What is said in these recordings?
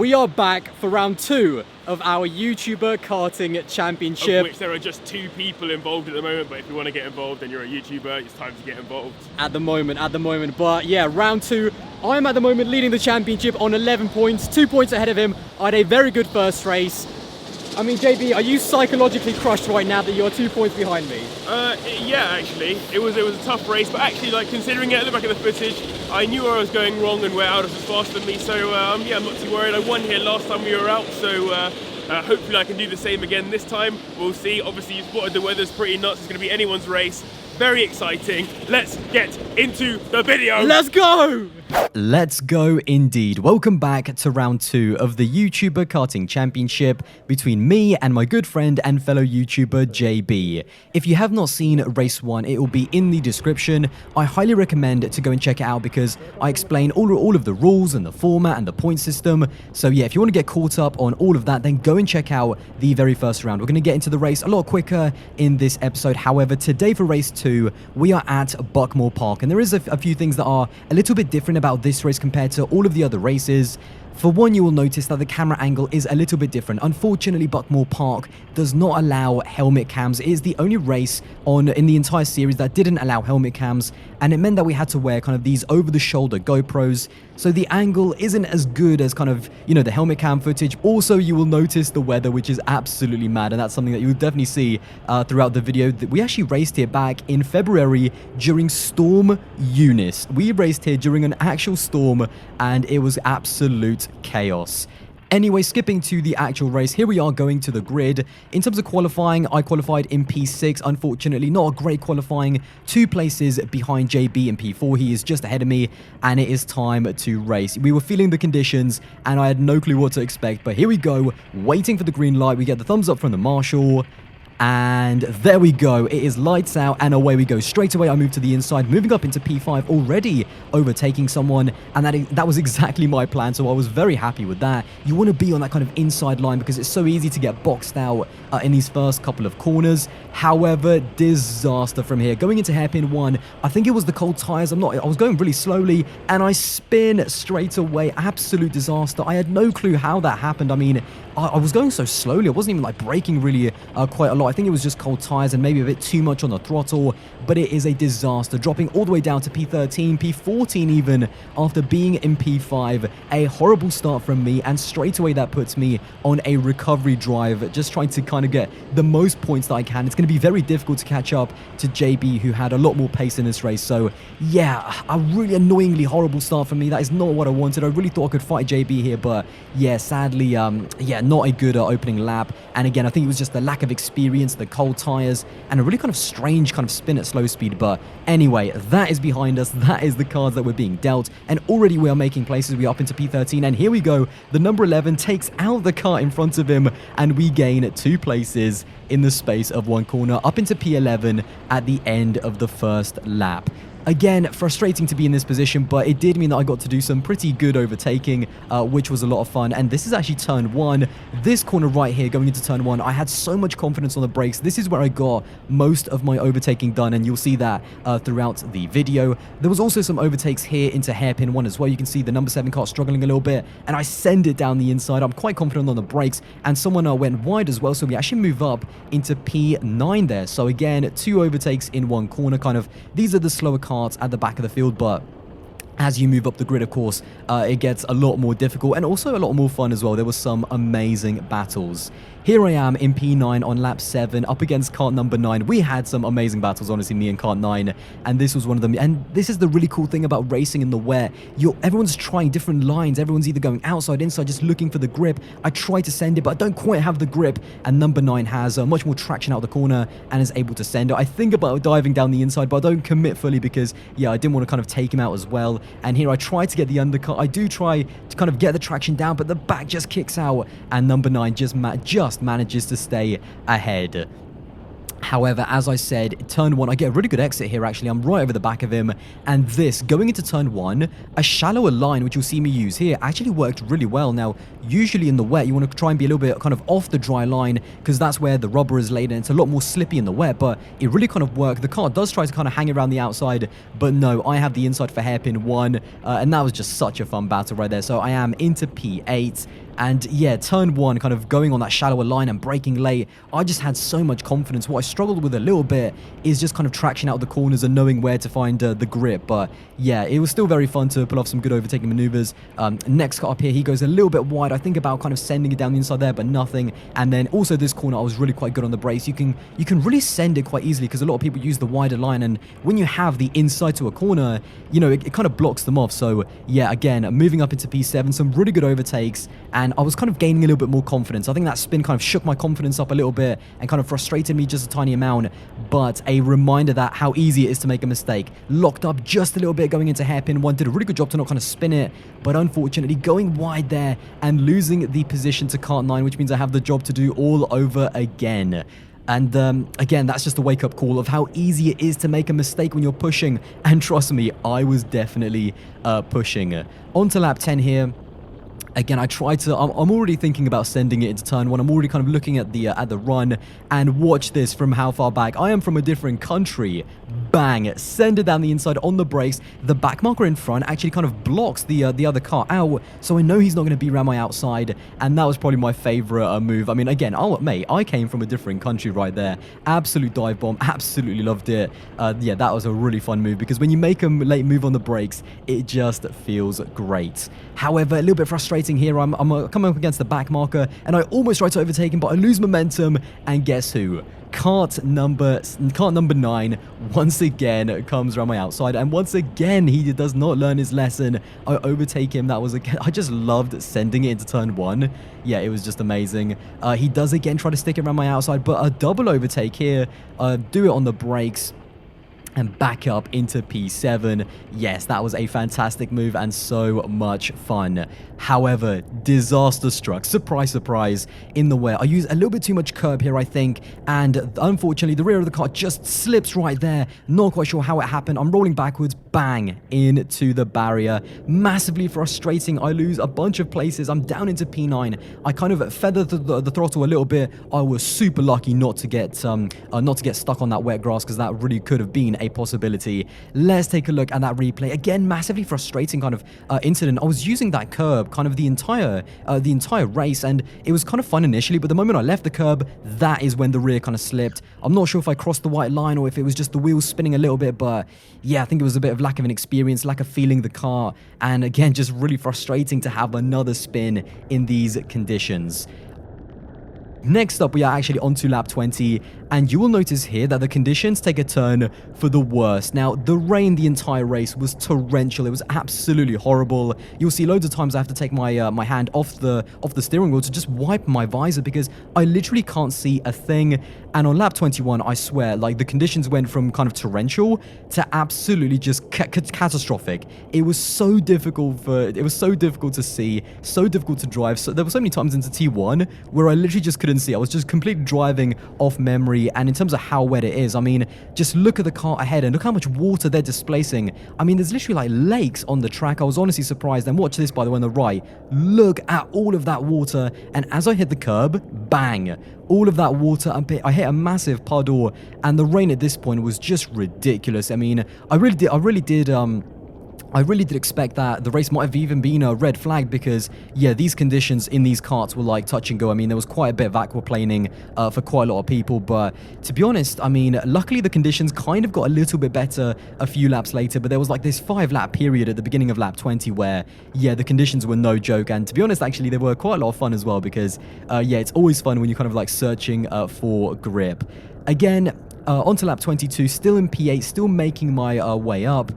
we are back for round 2 of our YouTuber Karting Championship. Of which there are just 2 people involved at the moment, but if you want to get involved and you're a YouTuber, it's time to get involved. At the moment, but yeah, round 2. I'm at the moment leading the championship on 11 points, 2 points ahead of him. I had a very good first race. I mean, JB, are you psychologically crushed right now that you're 2 points behind me? Yeah, actually. It was a tough race, but actually, like, considering it at the back of the footage, I knew where I was going wrong and where Aldous was faster than me, so yeah, I'm not too worried. I won here last time we were out, so hopefully I can do the same again this time. We'll see. Obviously, you spotted the weather's pretty nuts. It's going to be anyone's race. Very exciting. Let's get into the video. Let's go! Let's go indeed. Welcome back to round 2 of the YouTuber Karting Championship between me and my good friend and fellow YouTuber JB. If you have not seen race 1, it will be in the description. I highly recommend to go and check it out because I explain all of the rules and the format and the point system. So yeah, if you want to get caught up on all of that, then go and check out the very first round. We're going to get into the race a lot quicker in this episode. However, today for race 2, we are at Buckmore Park, and there is a few things that are a little bit different about this race compared to all of the other races. For one, you will notice that the camera angle is a little bit different. Unfortunately, Buckmore Park does not allow helmet cams. It is the only race in the entire series that didn't allow helmet cams, and it meant that we had to wear kind of these over-the-shoulder GoPros, so the angle isn't as good as kind of, you know, the helmet cam footage. Also, you will notice the weather, which is absolutely mad, and that's something that you'll definitely see throughout the video. We actually raced here back in February during Storm Eunice. We raced here during an actual storm, and it was absolute chaos. Anyway, skipping to the actual race, here we are going to the grid. In terms of qualifying, I qualified in P6. Unfortunately, not a great qualifying. 2 places behind JB in P4. He is just ahead of me, and it is time to race. We were feeling the conditions, and I had no clue what to expect, but here we go, waiting for the green light. We get the thumbs up from the marshal. And there we go. It is lights out and away we go. Straight away I move to the inside, moving up into P5, already overtaking someone, and that was exactly my plan, so I was very happy with that. You want to be on that kind of inside line because it's so easy to get boxed out in these first couple of corners. However, disaster from here. Going into hairpin 1, I think it was the cold tires. I was going really slowly and I spin straight away. Absolute disaster. I had no clue how that happened. I mean, I was going so slowly. I wasn't even like braking really quite a lot. I think it was just cold tires and maybe a bit too much on the throttle, but it is a disaster. Dropping all the way down to P13, P14 even, after being in P5. A horrible start from me, and straight away that puts me on a recovery drive, just trying to kind of get the most points that I can. It's going to be very difficult to catch up to JB, who had a lot more pace in this race. So yeah, a really annoyingly horrible start for me. That is not what I wanted. I really thought I could fight JB here, but yeah, sadly, yeah, not a good opening lap. And again, I think it was just the lack of experience, the cold tires, and a really kind of strange kind of spin at slow speed. But anyway, that is behind us. That is the cards that we're being dealt, and already we are making places. We are up into P13, and here we go. The number 11 takes out the car in front of him, and we gain 2 places in the space of 1 corner, up into P11 at the end of the first lap. Again, frustrating to be in this position, but it did mean that I got to do some pretty good overtaking, which was a lot of fun. And this is actually turn 1. This corner right here going into turn 1, I had so much confidence on the brakes. This is where I got most of my overtaking done, and you'll see that throughout the video. There was also some overtakes here into hairpin 1 as well. You can see the number 7 car struggling a little bit, and I send it down the inside. I'm quite confident on the brakes, and someone went wide as well, so we actually move up into P9 there. So again, 2 overtakes in 1 corner. Kind of, these are the slower cars at the back of the field, but as you move up the grid, of course, it gets a lot more difficult and also a lot more fun as well. There were some amazing battles. Here I am in P9 on lap 7 up against kart number 9. We had some amazing battles, honestly, me and kart 9, and this was one of them. And this is the really cool thing about racing in the wet. Everyone's trying different lines. Everyone's either going outside, inside, just looking for the grip. I try to send it, but I don't quite have the grip, and number 9 has much more traction out the corner and is able to send it. I think about diving down the inside, but I don't commit fully because, yeah, I didn't want to kind of take him out as well. And here I try to get the undercut. I do try to kind of get the traction down, but the back just kicks out, and number 9 just manages to stay ahead. However, as I said, turn 1, I get a really good exit here, actually. I'm right over the back of him. And this, going into turn 1, a shallower line, which you'll see me use here, actually worked really well. Now, usually in the wet, you want to try and be a little bit kind of off the dry line, because that's where the rubber is laid, and it's a lot more slippy in the wet, but it really kind of worked. The car does try to kind of hang around the outside, but no, I have the inside for hairpin 1, and that was just such a fun battle right there. So I am into P8. And yeah, turn 1, kind of going on that shallower line and braking late, I just had so much confidence. What I struggled with a little bit is just kind of traction out of the corners and knowing where to find the grip. But yeah, it was still very fun to pull off some good overtaking maneuvers. Next cut up here, he goes a little bit wide. I think about kind of sending it down the inside there, but nothing. And then also this corner, I was really quite good on the brakes. You can really send it quite easily because a lot of people use the wider line, and when you have the inside to a corner, you know, it kind of blocks them off. So yeah, again, moving up into P7, some really good overtakes, and I was kind of gaining a little bit more confidence. I think that spin kind of shook my confidence up a little bit and kind of frustrated me just a tiny amount, but a reminder that how easy it is to make a mistake. Locked up just a little bit going into hairpin 1, did a really good job to not kind of spin it, but unfortunately going wide there and losing the position to kart 9, which means I have the job to do all over again. And again, that's just a wake-up call of how easy it is to make a mistake when you're pushing. And trust me, I was definitely pushing. On to lap 10 here. Again, I tried to, I'm already thinking about sending it into turn 1. I'm already kind of looking at the run, and watch this from how far back. I am from a different country. Bang, send it down the inside on the brakes. The back marker in front actually kind of blocks the other car out, so I know he's not going to be around my outside, and that was probably my favorite move. I mean, again, mate, I came from a different country right there. Absolute dive bomb, absolutely loved it. Yeah, that was a really fun move, because when you make a late move on the brakes, it just feels great. However, a little bit frustrating here. I'm coming up against the back marker, and I almost try to overtake him, but I lose momentum, and guess who? Kart number 9 once again comes around my outside, and once again he does not learn his lesson. I overtake him. That was again, I just loved sending it into turn 1. Yeah, it was just amazing. He does again try to stick it around my outside, but a double overtake here. Do it on the brakes and back up into P7. Yes, that was a fantastic move and so much fun. However, disaster struck. Surprise, surprise, in the way. I use a little bit too much curb here, I think, and unfortunately, the rear of the car just slips right there. Not quite sure how it happened. I'm rolling backwards, bang, into the barrier. Massively frustrating. I lose a bunch of places. I'm down into P9. I kind of feathered the throttle a little bit. I was super lucky not to get stuck on that wet grass, because that really could have been a possibility. Let's take a look at that replay. Again, massively frustrating kind of incident. I was using that curb kind of the entire race, and it was kind of fun initially, but the moment I left the curb, that is when the rear kind of slipped. I'm not sure if I crossed the white line or if it was just the wheels spinning a little bit, but yeah, I think it was a bit of lack of an experience, lack of feeling the car, and again, just really frustrating to have another spin in these conditions. Next up, we are actually onto lap 20, and you will notice here that the conditions take a turn for the worst. Now, the rain the entire race was torrential. It was absolutely horrible. You'll see loads of times I have to take my my hand off the steering wheel to just wipe my visor, because I literally can't see a thing. And on lap 21, I swear, like, the conditions went from kind of torrential to absolutely just catastrophic. It was so difficult to see, so difficult to drive. So there were so many times into T1 where I literally just couldn't see. I was just completely driving off memory. And in terms of how wet it is, I mean, just look at the car ahead and look how much water they're displacing. I mean, there's literally like lakes on the track. I was honestly surprised. And watch this, by the way, on the right. Look at all of that water. And as I hit the curb, bang, all of that water, I hit a massive puddle, and the rain at this point was just ridiculous. I mean, I really did expect that the race might have even been a red flag, because yeah, these conditions in these karts were like touch and go. I mean, there was quite a bit of aquaplaning for quite a lot of people, but to be honest, I mean, luckily the conditions kind of got a little bit better a few laps later, but there was like this 5-lap period at the beginning of lap 20 where yeah, the conditions were no joke. And to be honest, actually, they were quite a lot of fun as well, because yeah, it's always fun when you're kind of like searching for grip. Again, onto lap 22, still in P8, still making my way up.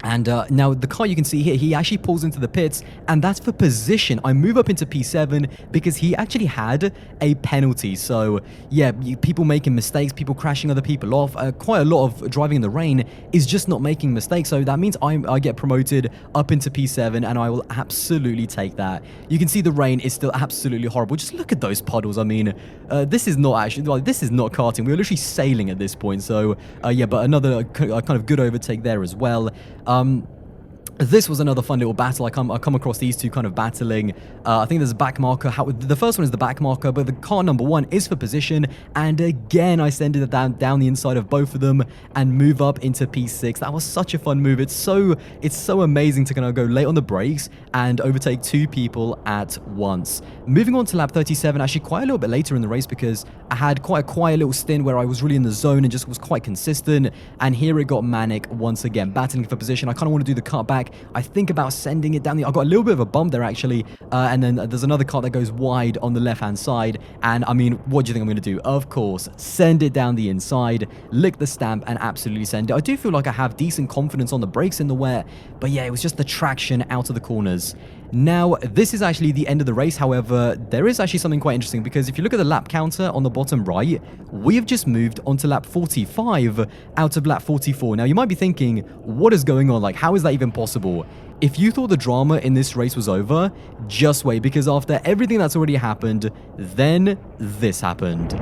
And now the car, you can see here, he actually pulls into the pits, and that's for position. I move up into P7 because he actually had a penalty. So yeah, people making mistakes, people crashing other people off, quite a lot of driving in the rain is just not making mistakes. So that means I get promoted up into P7, and I will absolutely take that. You can see the rain is still absolutely horrible. Just look at those puddles. I mean, this is not actually, well, this is not karting. We were literally sailing at this point. So yeah, but another kind of good overtake there as well. This was another fun little battle. I come across these two kind of battling. I think there's a back marker. The first one is the back marker, but the car number 1 is for position. And again, I send it down the inside of both of them and move up into P6. That was such a fun move. It's so amazing to kind of go late on the brakes and overtake 2 people at once. Moving on to lap 37, actually quite a little bit later in the race because I had quite a quiet little stint where I was really in the zone and just was quite consistent. And here it got manic once again, battling for position. I kind of want to do the cutback. I think about sending it down I got a little bit of a bump there actually, and then there's another car that goes wide on the left-hand side, and I mean, what do you think I'm going to do? Of course, send it down the inside, lick the stamp, and absolutely send it. I do feel like I have decent confidence on the brakes in the wet, but yeah, it was just the traction out of the corners. Now, this is actually the end of the race. However, there is actually something quite interesting because if you look at the lap counter on the bottom right, we have just moved onto lap 45 out of lap 44. Now, you might be thinking, what is going on? Like, how is that even possible? If you thought the drama in this race was over, just wait, because after everything that's already happened, then this happened.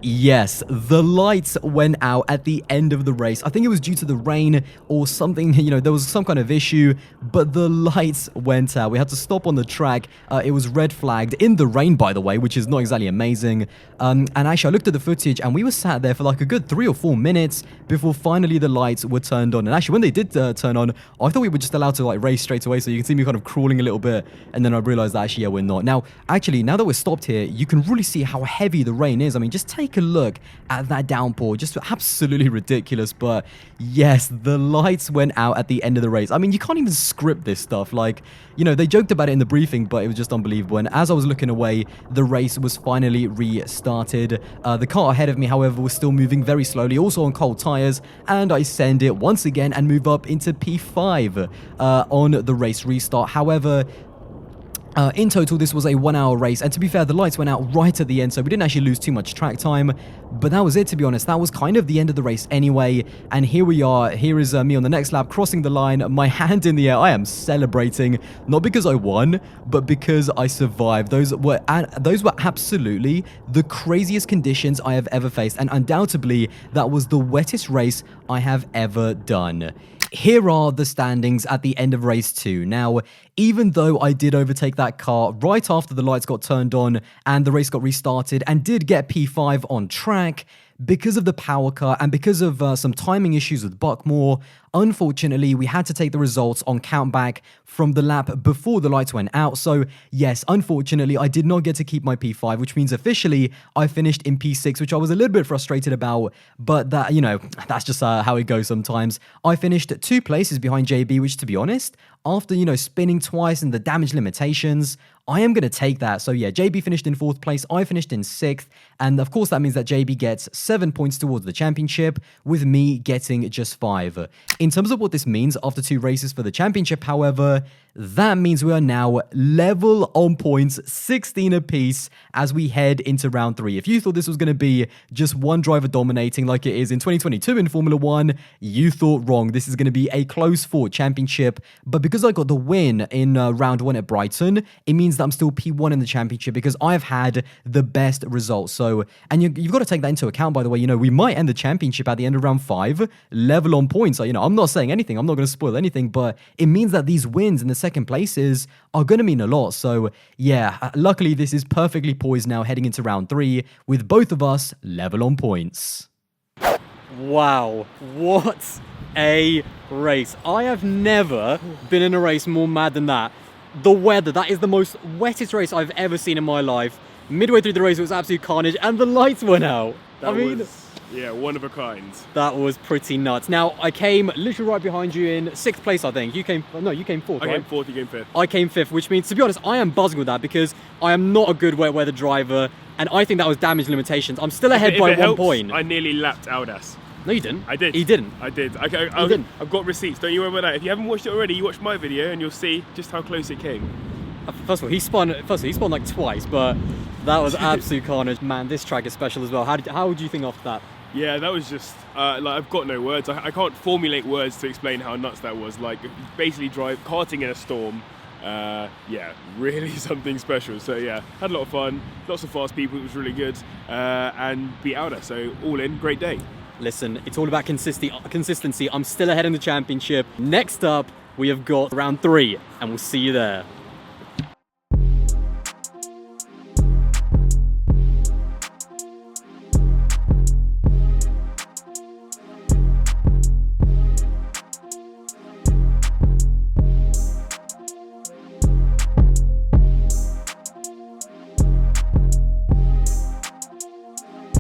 Yes, the lights went out at the end of the race. I think it was due to the rain or something, you know, there was some kind of issue, but the lights went out. We had to stop on the track. It was red flagged in the rain, by the way, which is not exactly amazing. And actually, I looked at the footage and we were sat there for like a good 3 or 4 minutes before finally the lights were turned on. And actually, when they did turn on, I thought we were just allowed to like race straight away. So you can see me kind of crawling a little bit. And then I realized that actually, yeah, we're not. Now, actually, now that we're stopped here, you can really see how heavy the rain is. I mean, just take a look at that downpour. Just absolutely ridiculous. But yes, the lights went out at the end of the race. I mean, you can't even script this stuff. Like, you know, they joked about it in the briefing, but it was just unbelievable. And as I was looking away, the race was finally restarted. The car ahead of me, however, was still moving very slowly, also on cold tires, and I send it once again and move up into P5 on the race restart. However, in total, this was a 1-hour race, and to be fair, the lights went out right at the end, so we didn't actually lose too much track time, but that was it, to be honest. That was kind of the end of the race anyway, and here we are. Here is me on the next lap, crossing the line, my hand in the air. I am celebrating, not because I won, but because I survived. Those were absolutely the craziest conditions I have ever faced, and undoubtedly, that was the wettest race I have ever done. Here are the standings at the end of race 2. Now, even though I did overtake that car right after the lights got turned on and the race got restarted and did get P5 on track, because of the power cut and because of some timing issues with Buckmore, unfortunately, we had to take the results on countback from the lap before the lights went out. So yes, unfortunately, I did not get to keep my P5, which means officially I finished in P6, which I was a little bit frustrated about, but that, you know, that's just how it goes sometimes. I finished 2 places behind JB, which, to be honest, after, you know, spinning twice and the damage limitations, I am going to take that. So yeah, JB finished in 4th place, I finished in 6th, and of course that means that JB gets 7 points towards the championship, with me getting just 5. In terms of what this means after 2 races for the championship, however, that means we are now level on points, 16 apiece, as we head into round 3. If you thought this was going to be just one driver dominating like it is in 2022 in Formula 1, you thought wrong. This is going to be a close-fought championship, but because I got the win in round 1 at Brighton, it means that I'm still P1 in the championship because I've had the best results. So, and you've got to take that into account, by the way. You know, we might end the championship at the end of round 5, level on points. You know, I'm not saying anything. I'm not going to spoil anything, but it means that these wins in the second places are going to mean a lot. So, yeah, luckily this is perfectly poised now heading into round 3 with both of us level on points. Wow, what a race. I have never been in a race more mad than that. The weather, that is the most wettest race I've ever seen in my life. Midway through the race, it was absolute carnage, and the lights went out. That was, yeah, one of a kind. That was pretty nuts. Now, I came literally right behind you in 6th place, I think. You came 4th, right? I came 4th, you came 5th. I came 5th, which means, to be honest, I am buzzing with that because I am not a good wet weather driver, and I think that was damage limitations. I'm still ahead by 1 point. I nearly lapped Audas. No, you didn't. I did. He didn't. I did. Didn't. I've got receipts. Don't you worry about that. If you haven't watched it already, you watch my video and you'll see just how close it came. First of all, he spun like twice, but that was absolute carnage. Man, this track is special as well. How would you think after that? Yeah, that was just, like, I've got no words. I can't formulate words to explain how nuts that was. Like, basically karting in a storm. Yeah, really something special. So yeah, had a lot of fun, lots of fast people, it was really good, and beat Auda, so all in, great day. Listen, it's all about consistency. I'm still ahead in the championship. Next up, we have got round 3, and we'll see you there.